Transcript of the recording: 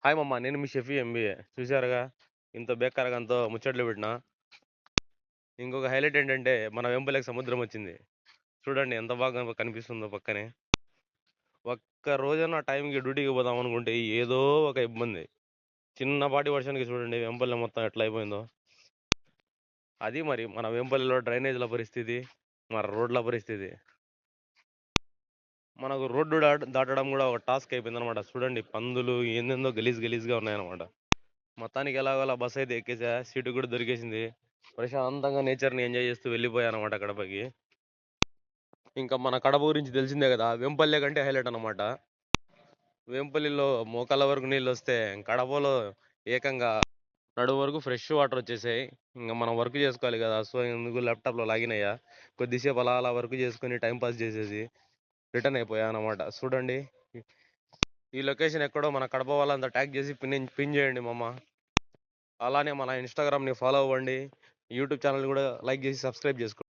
Hi మమ్మ, నేను మీ షెఫీ MBA చూశారుగా. ఇంత బేకారగంతో ముచ్చట్లు పెట్టినా. ఇంకొక హైలైట్ ఏంటంటే మన వెంపలకి సముద్రం వచ్చింది. చూడండి ఎంత బాగా కనిపిస్తుందో పక్కనే. ఒక్క రోజైనా టైంకి డ్యూటీకి పోదాం అనుకుంటే ఏదో ఒక ఇబ్బంది. చిన్నపాటి వర్షానికి చూడండి వెంపల్లి మొత్తం ఎట్లా అయిపోయిందో. అది మరి మన వెంపల్లిలో డ్రైనేజ్ల పరిస్థితి, మన రోడ్ల పరిస్థితి. మనకు రోడ్డు దాటడం కూడా ఒక టాస్క్ అయిపోయింది అనమాట. చూడండి పందులు ఏందేందో గలీజ్ గలీజ్గా ఉన్నాయన్నమాట. మొత్తానికి ఎలాగోలా బస్ అయితే ఎక్కేసా, సీటు కూడా దొరికేసింది. ప్రశాంతంగా నేచర్ని ఎంజాయ్ చేస్తూ వెళ్ళిపోయాను అనమాట కడపకి. ఇంకా మన కడప గురించి తెలిసిందే కదా, వెంపల్లె కంటే హైలైట్ అనమాట. వేంపల్లిలో మోకాళ్ళ వరకు నీళ్ళు వస్తే కడపలో ఏకంగా నడుము వరకు ఫ్రెష్ వాటర్ వచ్చేసాయి. ఇంకా మనం వర్క్ చేసుకోవాలి కదా, సో ఎందుకు ల్యాప్టాప్లో లాగిన్ అయ్యా. కొద్దిసేపు అలా అలా వర్క్ చేసుకుని టైం పాస్ చేసేసి రిటర్న్ అయిపోయా అనమాట. చూడండి ఈ లొకేషన్ ఎక్కడో మన కడప వాళ్ళంతా ట్యాగ్ చేసి పిన్ చేయండి మమ్మ. అలానే మన ఇన్స్టాగ్రామ్ని ఫాలో అవ్వండి, యూట్యూబ్ ఛానల్ కూడా లైక్ చేసి సబ్స్క్రైబ్ చేసుకోండి.